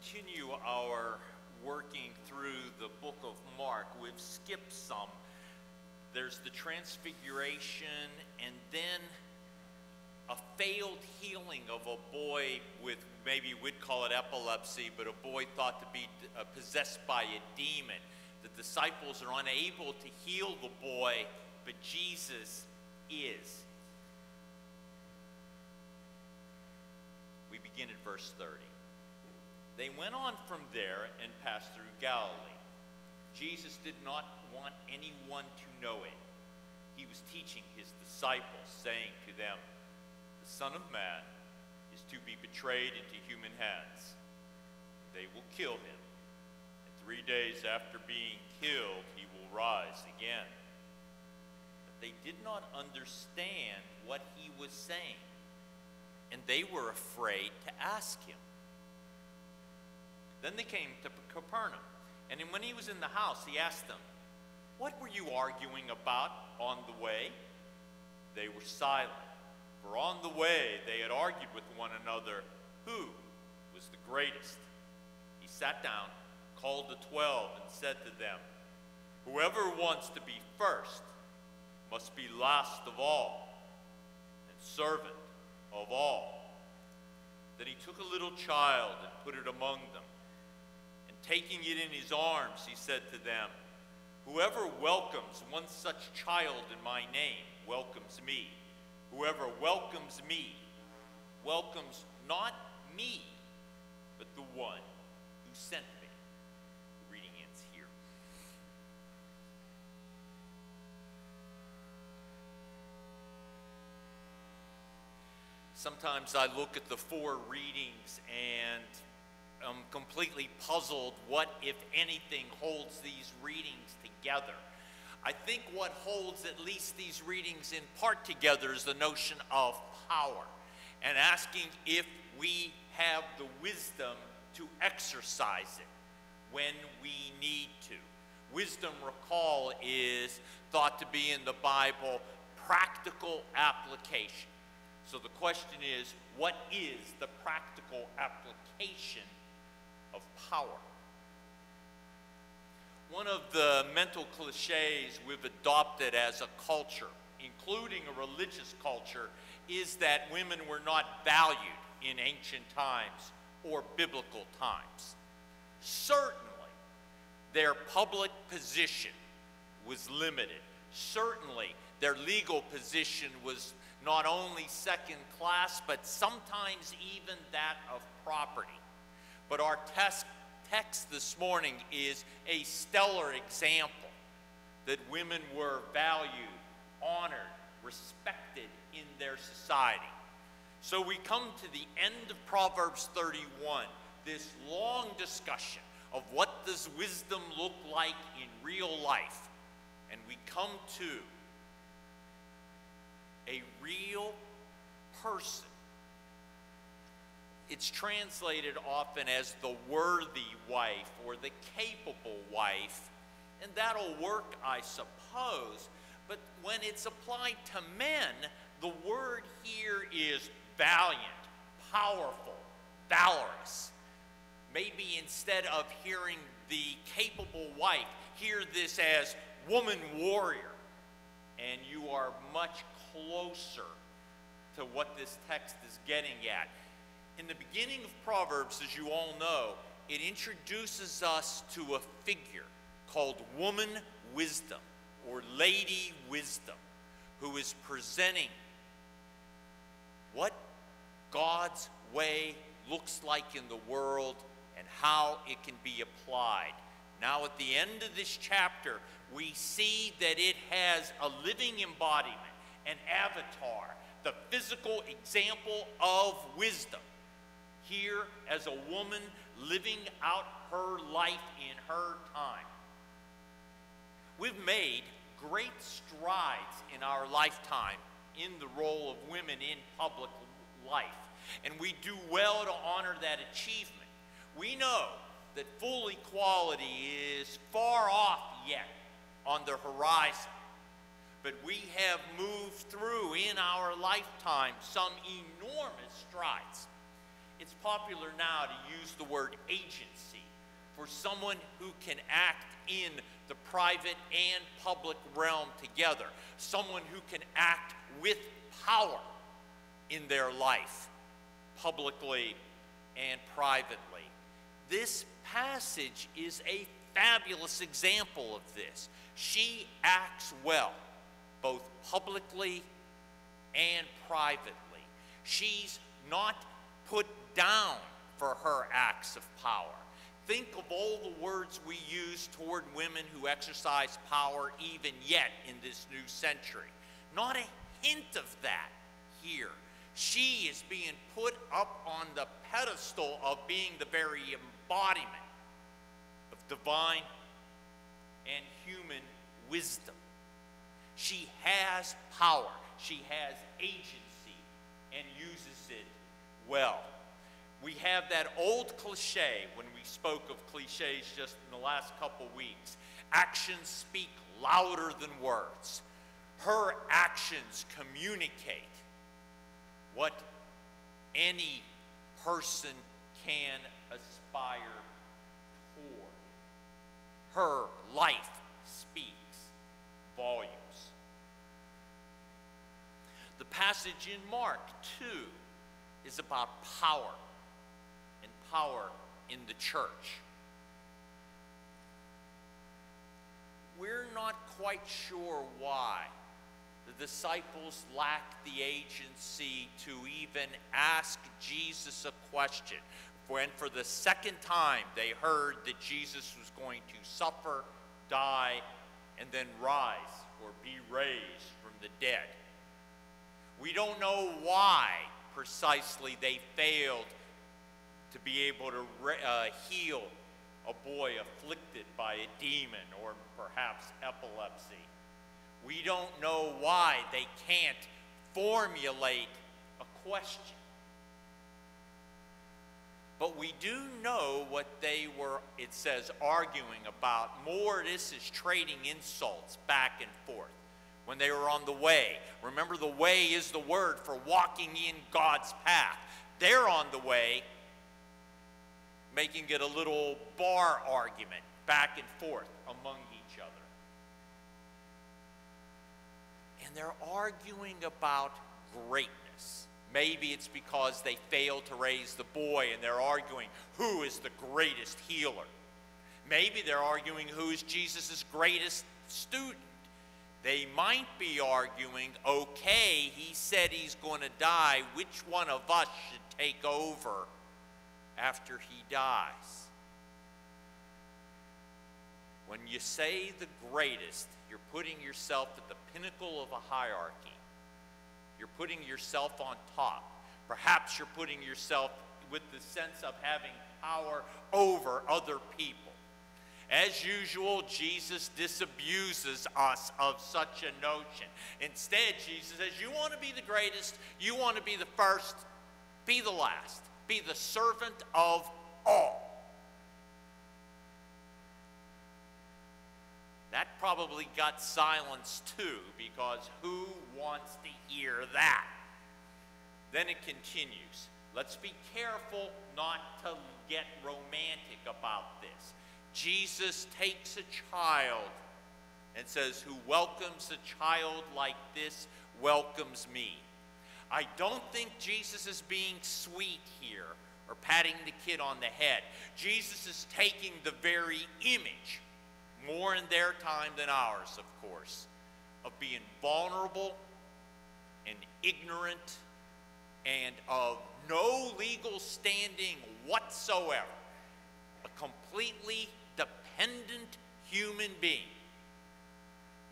continue our working through the book of Mark. We've skipped some. There's the transfiguration, and then a failed healing of a boy with, maybe we'd call it epilepsy, but a boy thought to be possessed by a demon. The disciples are unable to heal the boy, but Jesus is. We begin at verse 30. They went on from there and passed through Galilee. Jesus did not want anyone to know it. He was teaching his disciples, saying to them, "The Son of Man is to be betrayed into human hands. They will kill him. And 3 days after being killed, he will rise again." But they did not understand what he was saying, and they were afraid to ask him. Then they came to Capernaum, and when he was in the house, he asked them, "What were you arguing about on the way?" They were silent, for on the way they had argued with one another who was the greatest. He sat down, called the 12, and said to them, "Whoever wants to be first must be last of all and servant of all." Then he took a little child and put it among them. Taking it in his arms, he said to them, "Whoever welcomes one such child in my name welcomes me. Whoever welcomes me welcomes not me, but the one who sent me." The reading ends here. Sometimes I look at the four readings and I'm completely puzzled what, if anything, holds these readings together. I think what holds at least these readings in part together is the notion of power, and asking if we have the wisdom to exercise it when we need to. Wisdom, recall, is thought to be in the Bible practical application. So the question is, what is the practical application of power? One of the mental cliches we've adopted as a culture, including a religious culture, is that women were not valued in ancient times or biblical times. Certainly, their public position was limited. Certainly, their legal position was not only second class, but sometimes even that of property. But our text this morning is a stellar example that women were valued, honored, respected in their society. So we come to the end of Proverbs 31, this long discussion of what does wisdom look like in real life. And we come to a real person. It's translated often as the worthy wife or the capable wife, and that'll work, I suppose. But when it's applied to men, the word here is valiant, powerful, valorous. Maybe instead of hearing the capable wife, hear this as woman warrior, and you are much closer to what this text is getting at. In the beginning of Proverbs, as you all know, it introduces us to a figure called Woman Wisdom, or Lady Wisdom, who is presenting what God's way looks like in the world and how it can be applied. Now, at the end of this chapter, we see that it has a living embodiment, an avatar, the physical example of wisdom, here as a woman living out her life in her time. We've made great strides in our lifetime in the role of women in public life, and we do well to honor that achievement. We know that full equality is far off yet on the horizon, but we have moved through in our lifetime some enormous strides. It's popular now to use the word agency for someone who can act in the private and public realm together, someone who can act with power in their life, publicly and privately. This passage is a fabulous example of this. She acts well, both publicly and privately. She's not put down for her acts of power. Think of all the words we use toward women who exercise power even yet in this new century. Not a hint of that here. She is being put up on the pedestal of being the very embodiment of divine and human wisdom. She has power. She has agency and uses it well. We have that old cliche when we spoke of cliches just in the last couple weeks. Actions speak louder than words. Her actions communicate what any person can aspire toward. Her life speaks volumes. The passage in Mark 2 is about power, and power in the church. We're not quite sure why the disciples lacked the agency to even ask Jesus a question. When for the second time they heard that Jesus was going to suffer, die, and then rise or be raised from the dead. We don't know why precisely they failed to be able to heal a boy afflicted by a demon or perhaps epilepsy. We don't know why they can't formulate a question. But we do know what they were, it says, arguing about. More, this is trading insults back and forth when they were on the way. Remember, the way is the word for walking in God's path. They're on the way, making it a little bar argument back and forth among each other. And they're arguing about greatness. Maybe it's because they failed to raise the boy and they're arguing who is the greatest healer. Maybe they're arguing who is Jesus' greatest student. They might be arguing, okay, he said he's going to die. Which one of us should take over after he dies? When you say the greatest, you're putting yourself at the pinnacle of a hierarchy. You're putting yourself on top. Perhaps you're putting yourself with the sense of having power over other people. As usual, Jesus disabuses us of such a notion. Instead, Jesus says, you want to be the greatest, you want to be the first, be the last, be the servant of all. That probably got silence too, because who wants to hear that? Then it continues. Let's be careful not to get romantic about this. Jesus takes a child and says, who welcomes a child like this welcomes me. I don't think Jesus is being sweet here or patting the kid on the head. Jesus is taking the very image, more in their time than ours, of course, of being vulnerable and ignorant and of no legal standing whatsoever. A completely dependent human being.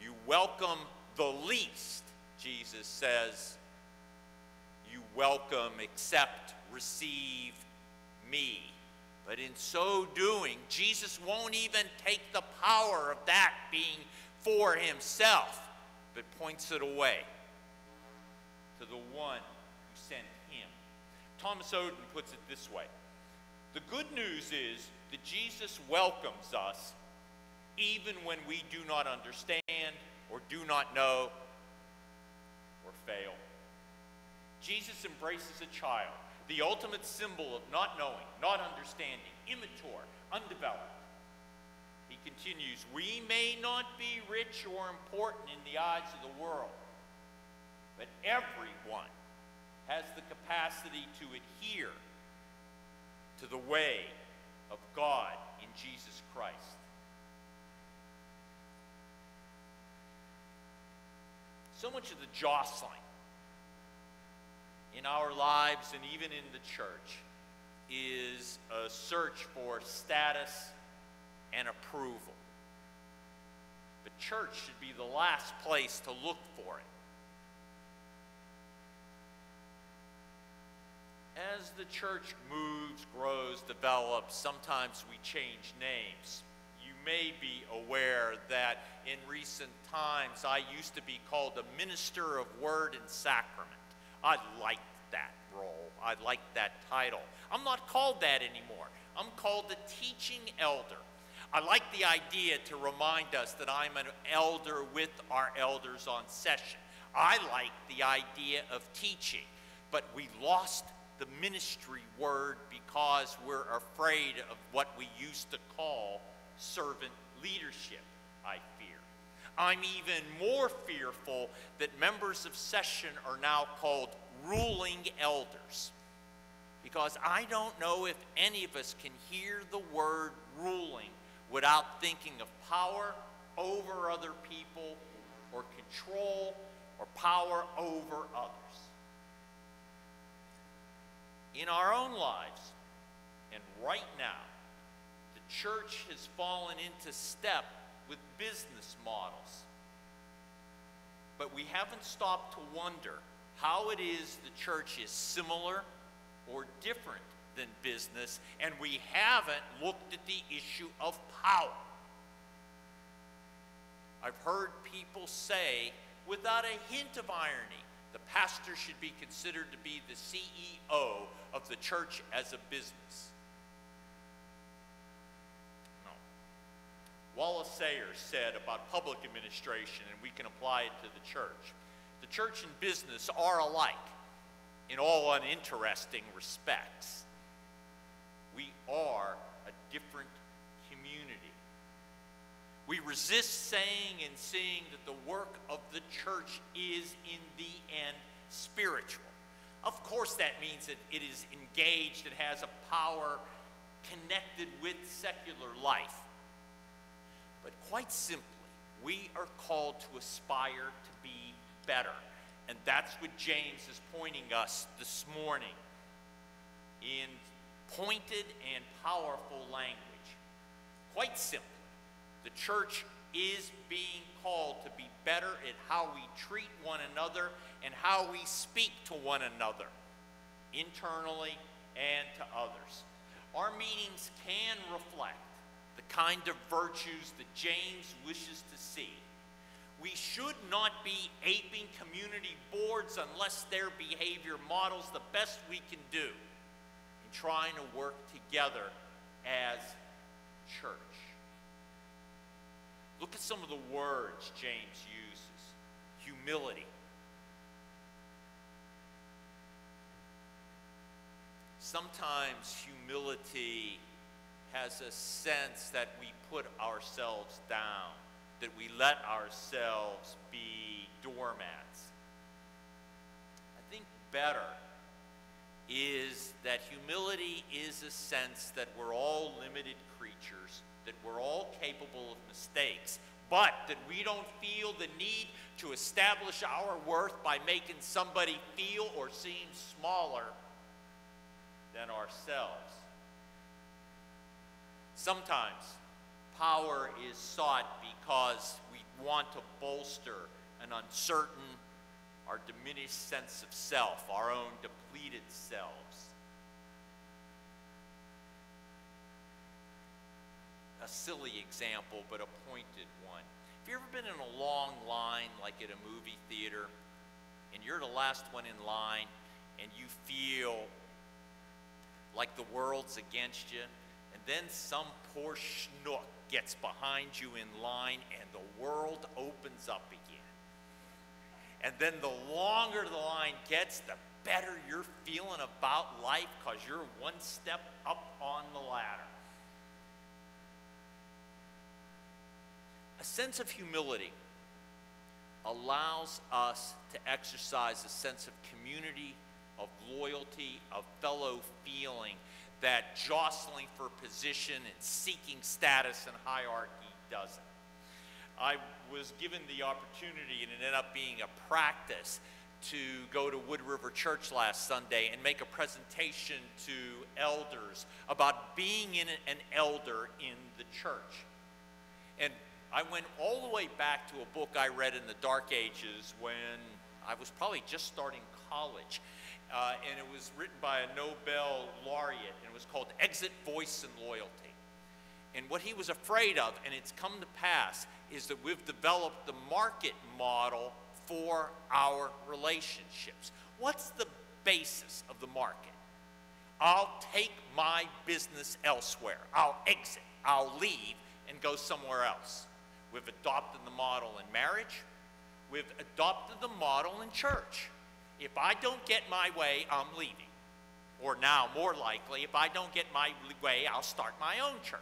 You welcome the least, Jesus says. You welcome, accept, receive me. But in so doing, Jesus won't even take the power of that being for himself, but points it away to the one who sent him. Thomas Oden puts it this way. The good news is that Jesus welcomes us even when we do not understand or do not know or fail. Jesus embraces a child, the ultimate symbol of not knowing, not understanding, immature, undeveloped. He continues, we may not be rich or important in the eyes of the world, but everyone has the capacity to adhere to the way of God in Jesus Christ. So much of the jostling in our lives and even in the church is a search for status and approval. But church should be the last place to look for it. As the church moves, grows, develops, sometimes we change names. You may be aware that in recent times I used to be called a minister of word and sacrament. I liked that role. I liked that title. I'm not called that anymore. I'm called the teaching elder. I like the idea to remind us that I'm an elder with our elders on session. I like the idea of teaching, but we lost the ministry word because we're afraid of what we used to call servant leadership, I fear. I'm even more fearful that members of session are now called ruling elders, because I don't know if any of us can hear the word ruling without thinking of power over other people, or control, or power over others. In our own lives, and right now, the church has fallen into step with business models. But we haven't stopped to wonder how it is the church is similar or different than business, and we haven't looked at the issue of power. I've heard people say, without a hint of irony, the pastor should be considered to be the CEO of the church as a business. No. Wallace Sayers said about public administration, and we can apply it to the church. The church and business are alike in all uninteresting respects. We are a different community. We resist saying and seeing that the work of the church is, in the end, spiritual. Of course, that means that it is engaged and has a power connected with secular life. But quite simply, we are called to aspire to be better. And that's what James is pointing us this morning in pointed and powerful language. Quite simply, the church is being called to be better at how we treat one another and how we speak to one another, internally and to others. Our meetings can reflect the kind of virtues that James wishes to see. We should not be aping community boards unless their behavior models the best we can do in trying to work together as church. Look at some of the words James uses. Humility. Sometimes humility has a sense that we put ourselves down, that we let ourselves be doormats. I think better is that humility is a sense that we're all limited creatures, that we're all capable of mistakes, but that we don't feel the need to establish our worth by making somebody feel or seem smaller than ourselves. Sometimes power is sought because we want to bolster an uncertain or diminished sense of self, our own depleted selves. A silly example, but a pointed one. Have you ever been in a long line, like at a movie theater, and you're the last one in line, and you feel like the world's against you, and then some poor schnook gets behind you in line, and the world opens up again. And then the longer the line gets, the better you're feeling about life because you're one step up on the ladder. A sense of humility allows us to exercise a sense of community, of loyalty, of fellow feeling that jostling for position and seeking status and hierarchy doesn't. I was given the opportunity, and it ended up being a practice, to go to Wood River Church last Sunday and make a presentation to elders about being an elder in the church. And I went all the way back to a book I read in the dark ages when I was probably just starting college. And it was written by a Nobel laureate, and it was called Exit, Voice, and Loyalty. And what he was afraid of, and it's come to pass, is that we've developed the market model for our relationships. What's the basis of the market? I'll take my business elsewhere. I'll exit, I'll leave, and go somewhere else. We've adopted the model in marriage. We've adopted the model in church. If I don't get my way, I'm leaving. Or now, more likely, if I don't get my way, I'll start my own church.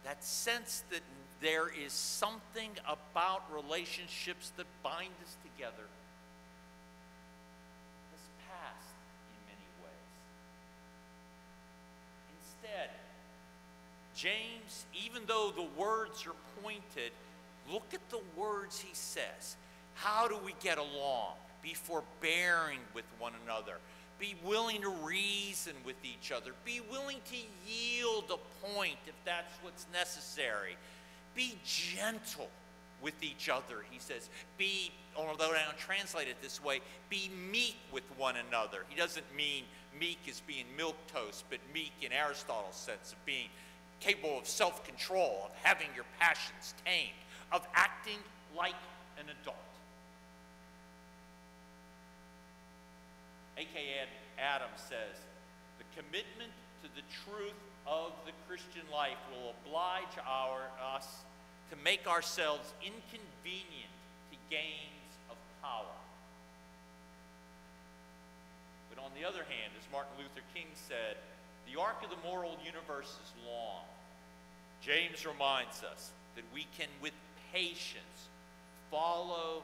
That sense that there is something about relationships that bind us together has passed in many ways. Instead, James, even though the words are pointed, look at the words he says. How do we get along? Be forbearing with one another. Be willing to reason with each other. Be willing to yield a point if that's what's necessary. Be gentle with each other, he says. Be, although I don't translate it this way, be meek with one another. He doesn't mean meek as being milquetoast, but meek in Aristotle's sense of being capable of self-control, of having your passions tamed, of acting like an adult. A.K. Adams says, the commitment to the truth of the Christian life will oblige us to make ourselves inconvenient to gains of power. But on the other hand, as Martin Luther King said, the arc of the moral universe is long. James reminds us that we can, with patience, follow,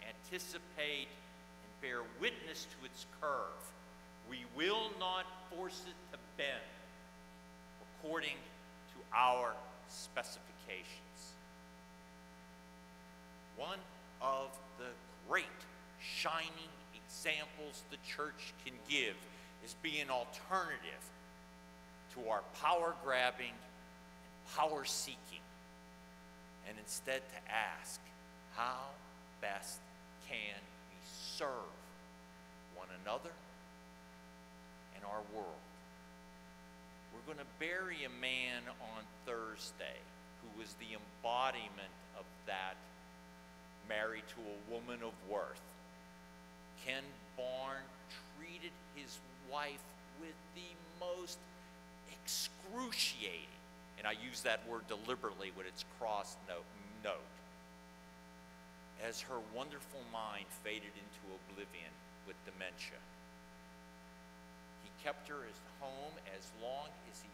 anticipate, and bear witness to its curve. We will not force it to bend according to our specifications. One of the great shining examples the church can give is be an alternative to our power-grabbing and power-seeking, and instead to ask, how best can we serve one another and our world? We're going to bury a man on Thursday who was the embodiment of that, married to a woman of worth. Ken Barn treated his wife with the most excruciating, and I use that word deliberately with its cross note, as her wonderful mind faded into oblivion with dementia. He kept her at home as long as he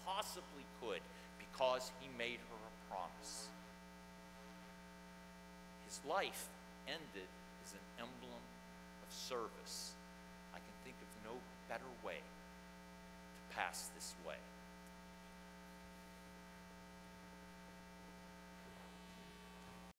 possibly could because he made her a promise. His life ended as an emblem of service. I can think of no better way to pass this way.